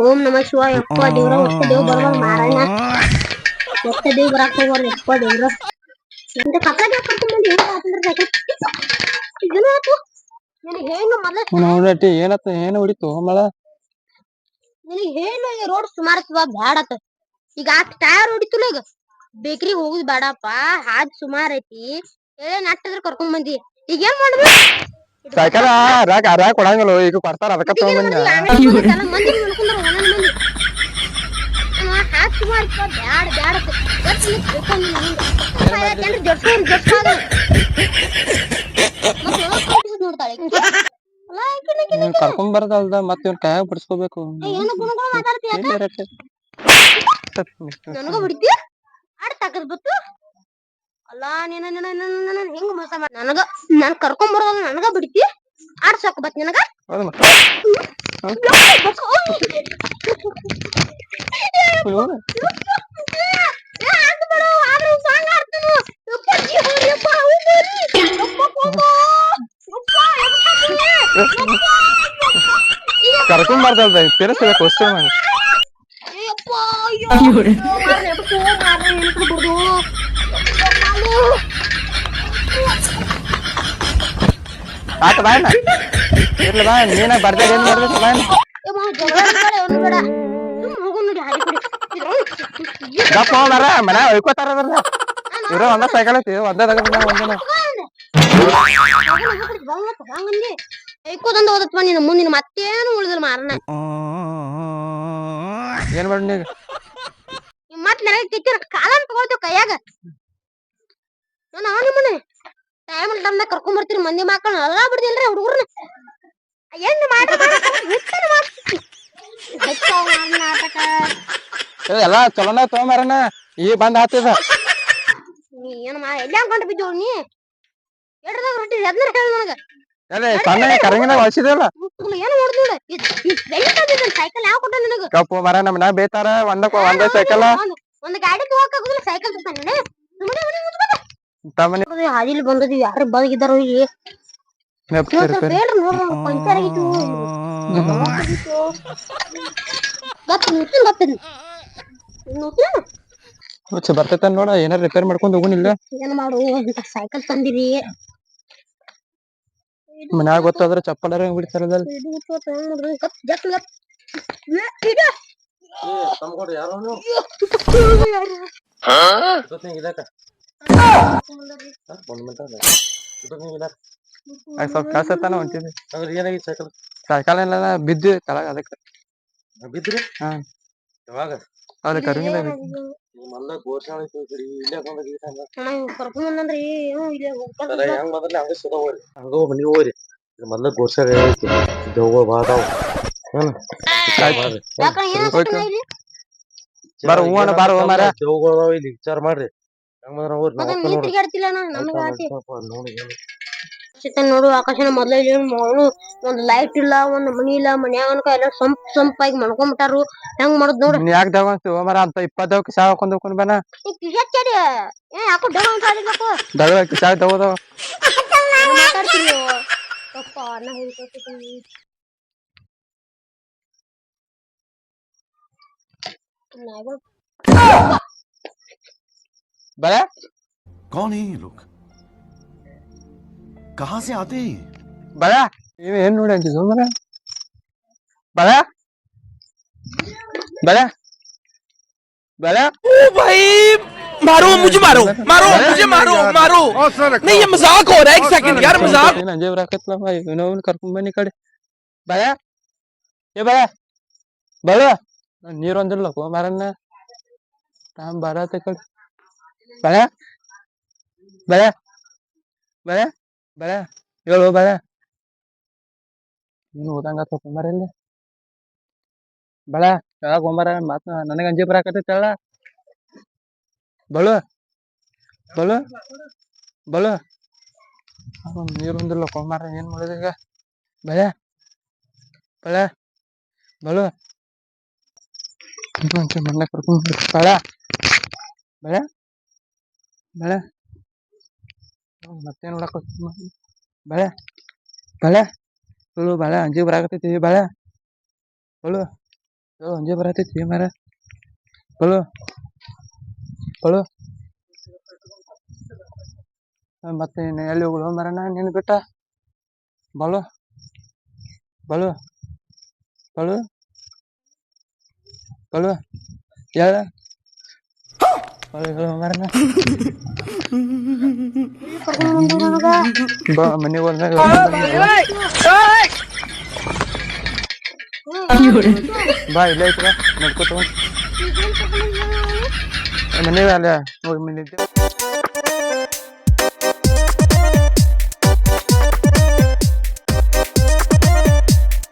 ಓಂ ನಮ ಶಿವಾಯ ಯಪ್ಪ ದೇವ್ರ ಒಟ್ಟ ದೇವ್ ಬರ್ಬಾರ ಮಾರಾಯಣ ಒಟ್ಟ ದೇವ್ ಬರಾಕ್ ಹೋಗ್ಬಾರ್ದು ಯಪ್ಪ ದೇವ್ರ ಇಂತ ಕಸ ಕರ್ಕೊಂಡ್ ಏನಾಯ್ತು ನಿನಗೆ ಏನು ನೋಡಟಿ ಏನತ್ತ ಏನು ಹೊಡಿತು ಮಳ ನಿನಗೆ ಏನು ರೋಡ್ ಸುಮಾರತ್ವ ಬ್ಯಾಡತ್ತ ಈಗ ಟೈರ್ ಹೊಡಿತುಲ ಈಗ ಬೇಕ್ರಿ ಹೋಗುದ್ ಬೇಡಪ್ಪ ಹಾದ್ ಸುಮಾರ್ ಐತಿ ಹೇಳಿ ನಟ್ಟದ್ರ ಕರ್ಕೊಂಡ್ ಬಂದಿ ಈಗ ಏನ್ ಮಾಡುದು ಸೈಕಲ್ ರಾಕ್ ಕೊಡಂಗಿಲ್ಲ ಈಗ ಕೊಡ್ತಾರ ಅದಕ್ಕ ತಗೊಂಡ್ ಮಂದಿ ನೋಡ್ಕೊಂಡ್ರ ಒಂದೊಂದ್ ಮಂದಿ ಹಾದ್ ಸುಮಾರ್ ಇತ್ತು ಬ್ಯಾಡ ಬ್ಯಾಡತ್ತ ನೋಡ್ತಾಳೆ ಕರ್ಕೊಂಡ್ ಬರದಲ್ದ ಮತ್ ಇವ್ನ ಕೈಯಾಗ ಬಿಡಿಸ್ಕೋಬೇಕು ನನಗ ಬಿಡ್ತಿ ಆಡ್ ತಾಕದ್ ಬತ್ತು ಅಲ್ಲಾ ನೀನ ಹೆಂಗ್ ಮೋಸ ಮಾಡಿ ನನಗ ನಾನ್ ಕರ್ಕೊಂಡ್ ಬರೋದ ನನಗ ಬಿಡ್ತಿ ಆಡ್ಸಕ್ ಬತ್ ನಿನಗ ಕರ್ಕೊಂಡ್ ಬರ್ತಲ್ದ ತಿರ್ಸ್ಬೇಕು ವಸ್ತು ಮಾಡಿ ಆತ ಬಾಯಣ್ಣ ಇರ್ಲ ಬಾ ನೀನಾಗ ಬರ್ದಾಗ ಏನ್ ಮಾಡ್ಬೇಕು ಬಾಯಣ್ಣ ಗಪ್ಪ ಮರ ಮನ ಹೊಯ್ಕೋತಾರ ಇರೋ ಒಂದ ಸೈಕಲ್ ಐತಿ ಒಂದೇ ಒಂದಿನ ಐಕೋದಂದ ಓದತ್ವ ನೀನು ಮುಂದಿನ ಮತ್ತೇನು ಉಳಿದಿಲ್ಲ ಮಾರನ ಏನ್ ಮಾಡಿ ನೀಗ ಮತ್ ನನಗೆ ಕಿತ್ತಿರ ಕಾಲನ್ ತಗೊಳ್ತೀವಿ ಕೈಯಾಗ ನಾನು ಅವನ ಮನೆ ಟೈಮ್ ಟೈಮ್ದಾಗ ಕರ್ಕೊಂಡ್ ಬರ್ತೀರಿ ಮಂದಿ ಮಕ್ಕಳನ್ನ ಅಲ್ಲ ಬಿಡ್ದಿಲ್ರಿ ಹುಡುಗರ್ನ ಏನ್ ನಾಟಕ ಎಲ್ಲಾ ಚಲೋನ ತಗೊಂಬಾರನ ಈ ಬಂದ್ ಹಾತಿದ ನೀ ಏನ್ ಎಲ್ಲಿ ಅನ್ಕೊಂಡು ಬಿದ್ದು ನೀ ಎಡ್ರದಾಗ ರೊಟ್ಟಿ ಎದ್ನ ಹೇಳ ನನಗ ಅದೇ ಸಣ್ಣ ಕರಂಗಿನಾಗ ಹೊಳ್ಸಿದಲ್ಲ ಏನು ನೋಡ್ದ ಸೈಕಲ್ ಯಾವ ಕೊಟ್ಟ ನಿನಗ ಕಪ್ಪು ಮರ ನಮ್ಮನ ಬೇತಾರ ಒಂದೇ ಸೈಕಲ್ ಒಂದು ಗಾಡಿ ತಗೋಕಾಗುದಿಲ್ಲ ಸೈಕಲ್ ತಗೊಂತಾನೆ ಹಾದಿಲಿ ಬಂದದಿ ಯಾರು ಬದಗಿದ್ದಾರೋ ಇಲ್ಲಿ ಸ್ವಲ್ಪ ಹೇಳ್ರಿ ನೋಡ್ರಿ ಪಂಚರ್ ಆಗಿತ್ತು ಬರ್ತೈತ ನೋಡ ಏನಾರ ರಿಪೇರ್ ಮಾಡ್ಕೊಂಡ್ ಹೋಗುನಿಲ್ಲ ಏನ್ ಮಾಡು ಸೈಕಲ್ ತಂದಿರಿ ಮನ್ಯಾಗ ಗೊತ್ತಾದ್ರೆ ಚಪ್ಪಲಾರ ಬಿಡ್ತಾರಲ್ಲ ಸ್ವಲ್ಪ ಕಾಸತ್ತಾನ ಹೊಂಟಿದ್ವಿ ಸೈಕಲ್ ಎಲ್ಲ ಬಿದ್ದು ತಳಗ ಅದಕ್ಕೆ ಬಿದ್ರಿ ಹಾ ಯಾವಾಗ ಅದ ಕರಂಗಿಲ್ಲ ಮೊದ್ಲ ಗೋರ್ಸಾಗ ಐತಿ ದೇವ್ಗಳು ಬಾಳ ಅದಾವ ಬಾರ ಹೂವಣ ಬಾರ ಮಾರ ದೇವ್ಗಳು ಅದಾವ ಇಲ್ಲಿ ವಿಚಾರ ಮಾಡ್ರಿ ನೋಡು ಆಕಾಶನ ಮೊದ್ಲ ಒಂದ್ ಲೈಟ್ ಇಲ್ಲ ಒಂದ್ ಮನಿ ಇಲ್ಲ ಮನ್ಯಾಗನಕ ಎಲ್ಲ ಸಂಪ್ ಸಂಪಾಗಿ ಮಾಡ್ಕೊಂಡ್ಬಿಟ್ಟಾರು ಹೆಂಗ್ ಮಾಡುದ್ ನೋಡು ಯಾಕೆ ದವ ಮರ ಅಂತ 20 ಸಾವಿರ ಹಾಕೊಂಡ್ ಬನ ಮಾತಾಡ್ತೀನಿ ಅಪ್ಪ ಅಣ್ಣ ಹೇಳ್ಕೊತೀನಿ बड़ा कौन है ये लोग कहां से आते हैं बड़ा ये नोड़ बड़ा बड़ा बड़ा बड़ा ओ भाई मारो मुझे मारो मारो मुझे मारो मारो नहीं ये मजाक हो रहा है एक सेकंड यार मजाक जेब रखतला भाई इनोन ಕರ್ಕೊಂಡ್ ಬನ್ನಿ ಕಡೆ ಬड़ा ये बड़ा बड़ा ನೀರು ಒಂದಿಲ್ಲ ಕೋ ಮಾರನ್ನ ತಾಂ ಬರತೆ ಕಡೆ ಬड़ा बड़ा बड़ा बड़ा ಹೇಳು ಬड़ा ನೀನು ಓದಂಗ ತಕೊಂಬರಲ್ಲಿ ಬಳ ಕೆಳಗ ಗೊಂಬರ ಮತ್ ನನಗ ಅಂಜಿ ಬರಾಕತ್ತೈತಲ್ಲ ಬಳು ಬಳು ಬಳು ನೀರು ಹೊಂದಿಲ್ಲ ಕೊಂಬಾರ ಏನ್ ಮಾಡೋದು ಈಗ ಬಳೆ ಬಳೆ ಬಳು ಮಣ್ಣ ಕರ್ಕೊಂಡ್ ಬಳ ಬಳೆ ಬಳೆ ಮತ್ತೇನ್ ನೋಡಕ ಬಳೆ ಬಳೆ ಬಳು ಬಳೆ ಅಂಜಿ ಬರಾಕತ್ತೈತಿ ಬಳೆ ಬಳು ಹಂಗೆ ಬರತೈತಿ ಮರ ಬಳು ಬಳು ಮತ್ತೆ ಎಲ್ಲಿ ಹೋಗುದು ಮರನ ನಿನ್ ಬಿಟ್ಟ ಬಳು ಬಳು ಬಳು ಬಳು ಹೇಳ ಮರನ ಬಾ ಮನೆಗೆ ಹೋದ್ಮ್ಯಾಗ ಬಾ ಇಲ್ಲೇ ಐತ್ರ ನಡ್ಕೋತ ಮನೆಗೆ ಅಲ್ಲ ಹೋಗಿ ಮನೆ